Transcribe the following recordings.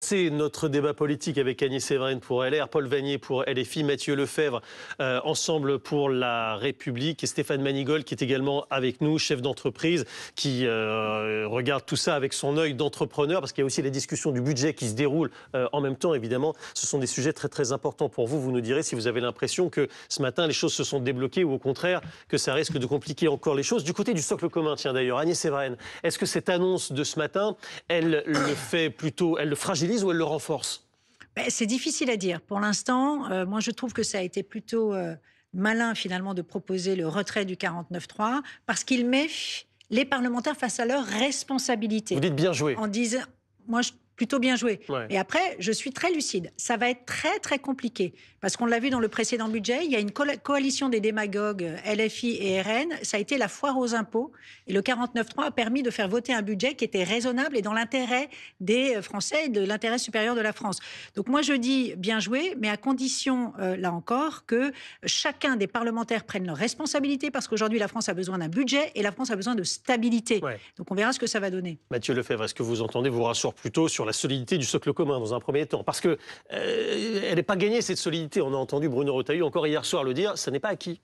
commencer notre débat politique avec Agnès Séverine pour LR, Paul Vannier pour LFI, Mathieu Lefebvre, Ensemble pour la République, et Stéphane Manigold qui est également avec nous, chef d'entreprise, qui regarde tout ça avec son œil d'entrepreneur, parce qu'il y a aussi les discussions du budget qui se déroulent en même temps, évidemment. Ce sont des sujets très très importants pour vous. Vous nous direz si vous avez l'impression que ce matin les choses se sont débloquées ou au contraire que ça risque de compliquer encore les choses. Du côté du socle commun, tiens d'ailleurs, Agnès Séverine, est-ce que cette annonce de ce matin, elle le fait plutôt, elle le fragilise ou elle le renforce? C'est difficile à dire. Pour l'instant, moi je trouve que ça a été plutôt malin finalement de proposer le retrait du 49.3 parce qu'il met les parlementaires face à leurs responsabilités. Vous dites bien joué. En disant, moi plutôt bien joué. Ouais. Et après, je suis très lucide. Ça va être très très compliqué parce qu'on l'a vu dans le précédent budget. Il y a une coalition des démagogues LFI et RN. Ça a été la foire aux impôts. Et le 49.3 a permis de faire voter un budget qui était raisonnable et dans l'intérêt des Français et de l'intérêt supérieur de la France. Donc moi je dis bien joué, mais à condition, là encore, que chacun des parlementaires prenne leurs responsabilités parce qu'aujourd'hui la France a besoin d'un budget et la France a besoin de stabilité. Ouais. Donc on verra ce que ça va donner. Mathieu Lefebvre, est-ce que vous entendez vous rassure plutôt sur la solidité du socle commun dans un premier temps? Parce que elle n'est pas gagnée cette solidité. On a entendu Bruno Retailleau encore hier soir le dire, ça n'est pas acquis.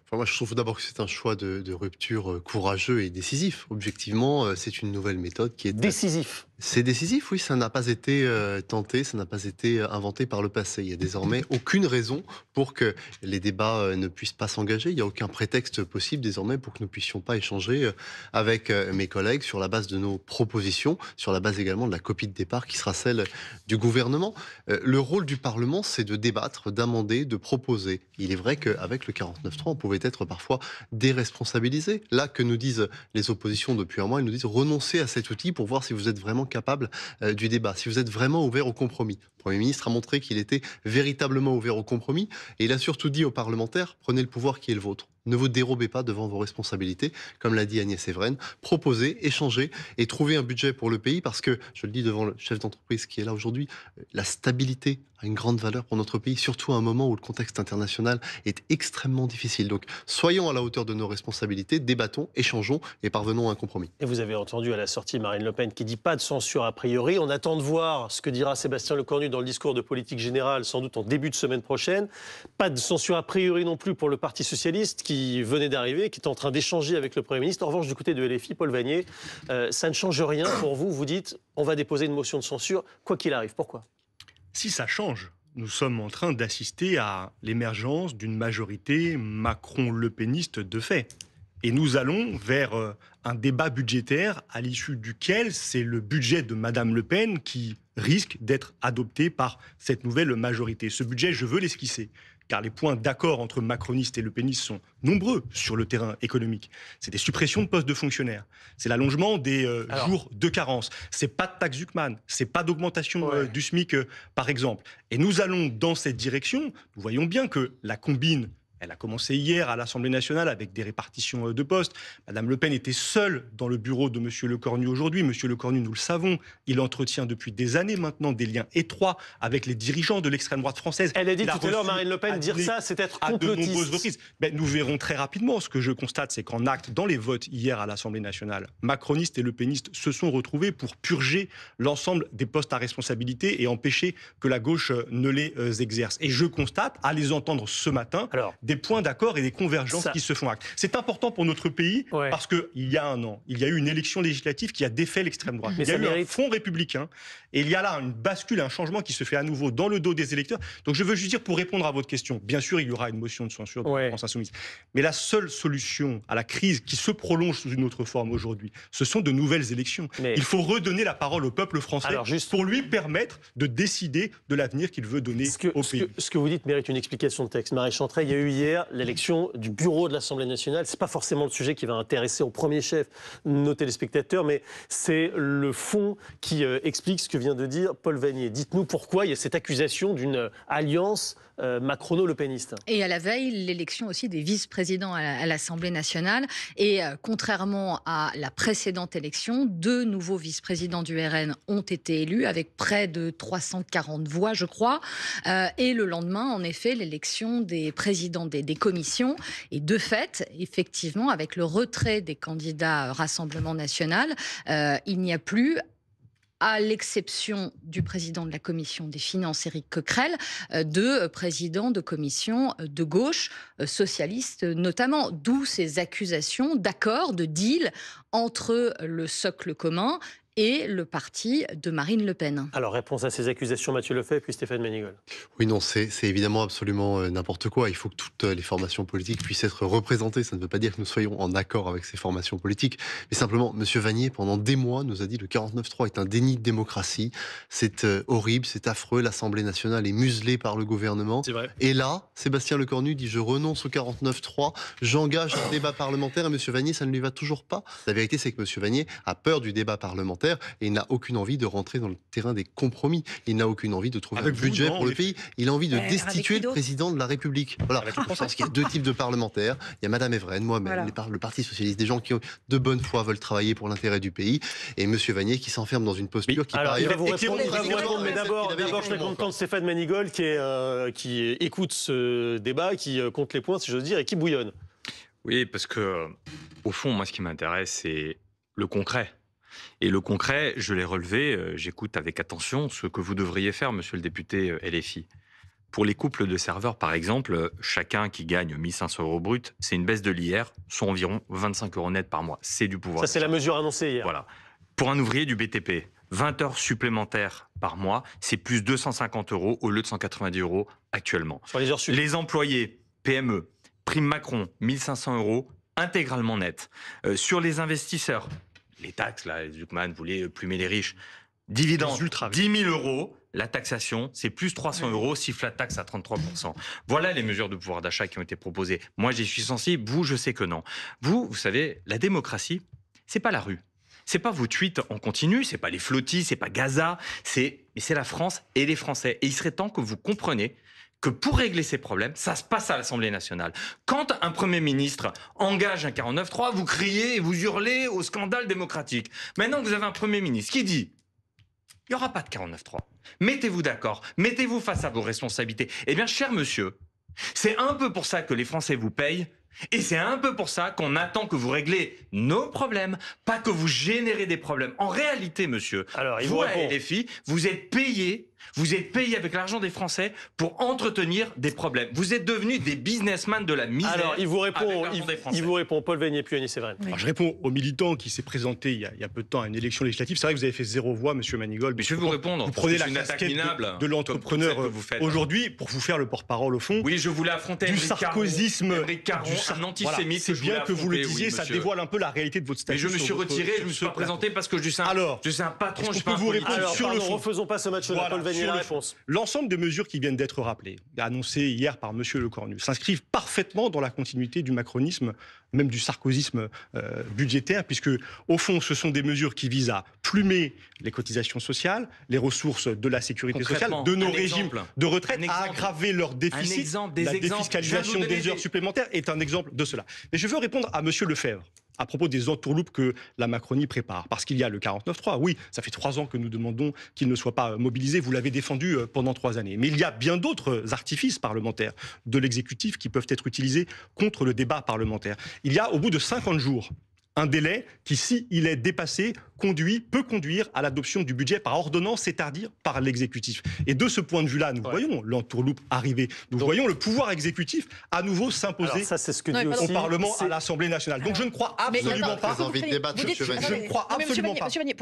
Enfin, moi je trouve d'abord que c'est un choix de rupture courageux et décisif. Objectivement, c'est une nouvelle méthode qui est... Décisif. C'est décisif, oui, ça n'a pas été tenté, ça n'a pas été inventé par le passé. Il n'y a désormais aucune raison pour que les débats ne puissent pas s'engager. Il n'y a aucun prétexte possible désormais pour que nous ne puissions pas échanger avec mes collègues sur la base de nos propositions, sur la base également de la copie de départ qui sera celle du gouvernement. Le rôle du Parlement, c'est de débattre, d'amender, de proposer. Il est vrai qu'avec le 49.3, on pouvait être parfois déresponsabilisé. Là, que nous disent les oppositions depuis un mois, ils nous disent renoncez à cet outil pour voir si vous êtes vraiment capable du débat, si vous êtes vraiment ouvert au compromis. Le Premier ministre a montré qu'il était véritablement ouvert au compromis et il a surtout dit aux parlementaires, prenez le pouvoir qui est le vôtre. Ne vous dérobez pas devant vos responsabilités, comme l'a dit Agnès Séverine. Proposez, échangez et trouvez un budget pour le pays parce que, je le dis devant le chef d'entreprise qui est là aujourd'hui, la stabilité a une grande valeur pour notre pays, surtout à un moment où le contexte international est extrêmement difficile. Donc, soyons à la hauteur de nos responsabilités, débattons, échangeons et parvenons à un compromis. Et vous avez entendu à la sortie Marine Le Pen qui dit pas de censure a priori. On attend de voir ce que dira Sébastien Lecornu dans le discours de politique générale, sans doute en début de semaine prochaine. Pas de censure a priori non plus pour le Parti socialiste qui venait d'arriver, qui est en train d'échanger avec le Premier ministre. En revanche, du côté de LFI, Paul Vannier, ça ne change rien pour vous. Vous dites, on va déposer une motion de censure, quoi qu'il arrive. Pourquoi ? Si ça change, nous sommes en train d'assister à l'émergence d'une majorité Macron-Le-Péniste de fait. Et nous allons vers un débat budgétaire à l'issue duquel c'est le budget de Madame Le Pen qui risque d'être adopté par cette nouvelle majorité. Ce budget, je veux l'esquisser, car les points d'accord entre macronistes et lepénistes sont nombreux sur le terrain économique. C'est des suppressions de postes de fonctionnaires, c'est l'allongement des jours de carence, c'est pas de taxe Zuckman, c'est pas d'augmentation du SMIC par exemple. Et nous allons dans cette direction. Nous voyons bien que la combine, elle a commencé hier à l'Assemblée nationale avec des répartitions de postes. Madame Le Pen était seule dans le bureau de Monsieur Lecornu aujourd'hui. Monsieur Lecornu, nous le savons, il entretient depuis des années maintenant des liens étroits avec les dirigeants de l'extrême droite française. Elle a dit tout à l'heure, Marine Le Pen, dire ça, c'est être complotiste. À de nombreuses reprises. Nous verrons très rapidement. Ce que je constate, c'est qu'en acte, dans les votes hier à l'Assemblée nationale, macronistes et lepénistes se sont retrouvés pour purger l'ensemble des postes à responsabilité et empêcher que la gauche ne les exerce. Et je constate, à les entendre ce matin, des points d'accord et des convergences qui se font acte. C'est important pour notre pays parce qu'il y a un an, il y a eu une élection législative qui a défait l'extrême droite. Il y a eu un front républicain et il y a là une bascule, un changement qui se fait à nouveau dans le dos des électeurs. Donc je veux juste dire, pour répondre à votre question, bien sûr il y aura une motion de censure de la France Insoumise. Mais la seule solution à la crise qui se prolonge sous une autre forme aujourd'hui, ce sont de nouvelles élections. Il faut redonner la parole au peuple français pour lui permettre de décider de l'avenir qu'il veut donner au pays. Ce que vous dites mérite une explication de texte. Marie Chantrey, il y a eu hier l'élection du bureau de l'Assemblée nationale. Ce n'est pas forcément le sujet qui va intéresser au premier chef nos téléspectateurs, mais c'est le fond qui explique ce que vient de dire Paul Vannier. Dites-nous pourquoi il y a cette accusation d'une alliance macrono-lepéniste. Et à la veille, l'élection aussi des vice-présidents à l'Assemblée nationale. Et contrairement à la précédente élection, 2 nouveaux vice-présidents du RN ont été élus avec près de 340 voix, je crois. Et le lendemain, en effet, l'élection des présidents des commissions. Et de fait, effectivement, avec le retrait des candidats Rassemblement national, il n'y a plus à l'exception du président de la commission des finances, Éric Coquerel, de présidents de commissions de gauche, socialistes notamment. D'où ces accusations d'accord, de deal entre le socle commun et le parti de Marine Le Pen. Alors, réponse à ces accusations, Mathieu Lefebvre, puis Stéphane Manigol. Oui, non, c'est évidemment absolument n'importe quoi. Il faut que toutes les formations politiques puissent être représentées. Ça ne veut pas dire que nous soyons en accord avec ces formations politiques. Mais simplement, M. Vannier, pendant des mois, nous a dit que le 49.3 est un déni de démocratie. C'est horrible, c'est affreux. L'Assemblée nationale est muselée par le gouvernement. C'est vrai. Et là, Sébastien Lecornu dit « Je renonce au 49.3, j'engage un débat parlementaire ». Et M. Vannier, ça ne lui va toujours pas. La vérité, c'est que M. Vannier a peur du débat parlementaire et il n'a aucune envie de rentrer dans le terrain des compromis. Il n'a aucune envie de trouver un budget pour le pays. Il a envie de destituer le président de la République. Voilà. Je pense qu'il y a deux types de parlementaires. Il y a Madame Evren, moi-même, le Parti Socialiste, des gens qui de bonne foi veulent travailler pour l'intérêt du pays, et M. Vannier qui s'enferme dans une posture qui alors, par il va ailleurs... vous répondre, mais d'abord, je réponds quand Stéphane Manigol qui écoute ce débat, qui compte les points, si j'ose dire, et qui bouillonne. Oui, parce que, au fond, moi, ce qui m'intéresse, c'est le concret. Et le concret, je l'ai relevé, j'écoute avec attention ce que vous devriez faire, monsieur le député LFI. Pour les couples de serveurs, par exemple, chacun qui gagne 1 500 € brut, c'est une baisse de l'IR, soit environ 25 € net par mois. C'est du pouvoir. Ça, c'est la mesure annoncée hier. Voilà. Pour un ouvrier du BTP, 20 heures supplémentaires par mois, c'est plus 250 € au lieu de 190 € actuellement. Sur les heures sup. Les employés, PME, prime Macron, 1 500 € intégralement net. Sur les investisseurs, les taxes, là, Zuckman voulait plumer les riches. Dividendes, 10 000 €. La taxation, c'est plus 300 €, siffle la taxe à 33%. Voilà les mesures de pouvoir d'achat qui ont été proposées. Moi, j'y suis sensible. Vous, je sais que non. Vous savez, la démocratie, c'est pas la rue. C'est pas vos tweets en continu, c'est pas les flottis, c'est pas Gaza. Mais c'est la France et les Français. Et il serait temps que vous compreniez que pour régler ces problèmes, ça se passe à l'Assemblée nationale. Quand un Premier ministre engage un 49.3, vous criez et vous hurlez au scandale démocratique. Maintenant que vous avez un Premier ministre qui dit « il n'y aura pas de 49.3 », mettez-vous d'accord, mettez-vous face à vos responsabilités. Eh bien, cher monsieur, c'est un peu pour ça que les Français vous payent, et c'est un peu pour ça qu'on attend que vous réglez nos problèmes, pas que vous générez des problèmes. En réalité, monsieur, alors, vous, LFI, vous êtes payés avec l'argent des Français pour entretenir des problèmes. Vous êtes devenus des businessmen de la misère. Alors, il vous répond, Paul Vannier, puis Agnès Evren. Oui. Je réponds au militant qui s'est présenté il y a peu de temps à une élection législative. C'est vrai que vous avez fait 0 voix, monsieur Manigol. Mais je vais vous répondre. Vous prenez la casquette de l'entrepreneur aujourd'hui pour vous faire le porte-parole au fond. Oui, je voulais affronter du sarkozysme, un antisémite. C'est bien que vous le disiez, ça dévoile un peu la réalité de votre statut. Mais je me suis retiré, je me suis pas présenté parce que je suis un patron, je suis pas un politique. Alors, sur le fond, refaisons pas ce match-là, Paul Vannier, la réponse. L'ensemble des mesures qui viennent d'être rappelées, annoncées hier par M. Lecornu, s'inscrivent parfaitement dans la continuité du macronisme, même du sarkozysme budgétaire, puisque, au fond, ce sont des mesures qui visent à plumer les cotisations sociales, les ressources de la sécurité sociale, de nos régimes de retraite, à aggraver leur déficit. La défiscalisation des heures supplémentaires est un exemple de cela. Mais je veux répondre à M. Lefebvre à propos des entourloupes que la Macronie prépare. Parce qu'il y a le 49.3. Oui, ça fait 3 ans que nous demandons qu'il ne soit pas mobilisé. Vous l'avez défendu pendant 3 années. Mais il y a bien d'autres artifices parlementaires de l'exécutif qui peuvent être utilisés contre le débat parlementaire. Il y a, au bout de 50 jours, un délai qui, s'il est dépassé, peut conduire à l'adoption du budget par ordonnance, c'est-à-dire par l'exécutif. Et de ce point de vue-là, nous voyons l'entourloupe arriver. Nous voyons le pouvoir exécutif à nouveau s'imposer au Parlement, à l'Assemblée nationale. Donc je ne crois absolument pas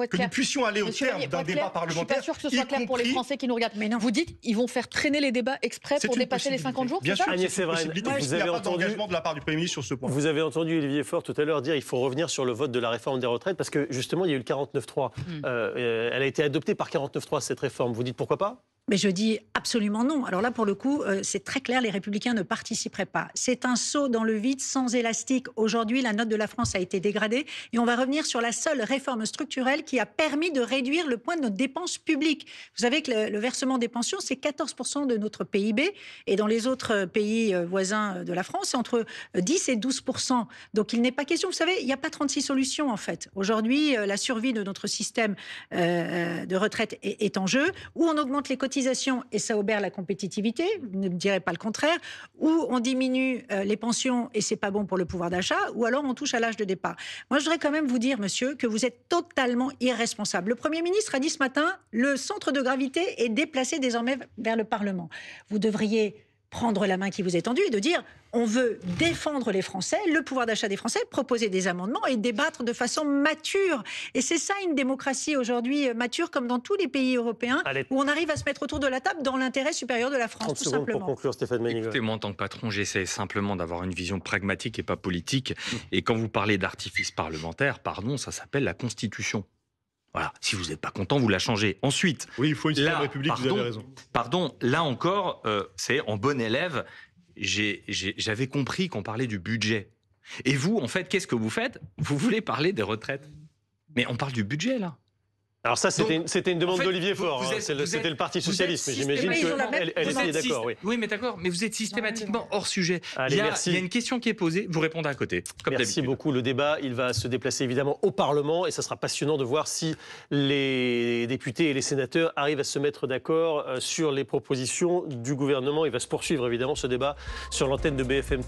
que nous puissions aller au terme d'un débat parlementaire. Je ne suis pas sûr que ce soit clair pour les Français qui nous regardent. Mais non. Vous dites ils vont faire traîner les débats exprès pour dépasser les 50 jours. Bien sûr, Agnès Evren, vous avez entendu engagement de la part du Premier ministre sur ce point. Vous avez entendu Olivier Faure tout à l'heure dire qu'il faut revenir sur le vote de la réforme des retraites parce que justement il y a eu le 49.3. Elle a été adoptée par 49.3 cette réforme. Vous dites pourquoi pas ? Mais je dis absolument non. Alors là, pour le coup, c'est très clair, les Républicains ne participeraient pas. C'est un saut dans le vide sans élastique. Aujourd'hui, la note de la France a été dégradée et on va revenir sur la seule réforme structurelle qui a permis de réduire le point de nos dépenses publiques. Vous savez que le versement des pensions, c'est 14% de notre PIB et dans les autres pays voisins de la France, c'est entre 10 et 12%. Donc il n'est pas question, vous savez, il n'y a pas 36 solutions en fait. Aujourd'hui, la survie de notre système de retraite est en jeu, où on augmente les cotisations privatisation et ça obère la compétitivité, ne me direz pas le contraire, ou on diminue les pensions et c'est pas bon pour le pouvoir d'achat, ou alors on touche à l'âge de départ. Moi, je voudrais quand même vous dire, monsieur, que vous êtes totalement irresponsable. Le Premier ministre a dit ce matin, le centre de gravité est déplacé désormais vers le Parlement. Vous devriez prendre la main qui vous est tendue et de dire on veut défendre les Français, le pouvoir d'achat des Français, proposer des amendements et débattre de façon mature. Et c'est ça une démocratie aujourd'hui mature, comme dans tous les pays européens, où on arrive à se mettre autour de la table dans l'intérêt supérieur de la France, 30 tout secondes simplement. pour conclure, Stéphane Manigold. Écoutez, moi, en tant que patron, j'essaie simplement d'avoir une vision pragmatique et pas politique. Et quand vous parlez d'artifice parlementaire, pardon, ça s'appelle la Constitution. Voilà, si vous n'êtes pas content, vous la changez. Ensuite, oui, il faut une seconde république, vous avez raison. Pardon, là encore, c'est en bon élève, j'avais compris qu'on parlait du budget. Et vous, en fait, qu'est-ce que vous faites? Vous voulez parler des retraites. Mais on parle du budget, là. Alors ça, c'était une demande en fait, d'Olivier Faure, c'était le Parti Socialiste, mais j'imagine qu'elle était d'accord. Oui, mais d'accord, mais vous êtes systématiquement hors sujet. Allez, merci. Il y a une question qui est posée, vous répondez à côté, comme d'habitude. Merci beaucoup. Le débat, il va se déplacer évidemment au Parlement et ça sera passionnant de voir si les députés et les sénateurs arrivent à se mettre d'accord sur les propositions du gouvernement. Il va se poursuivre évidemment ce débat sur l'antenne de BFM TV.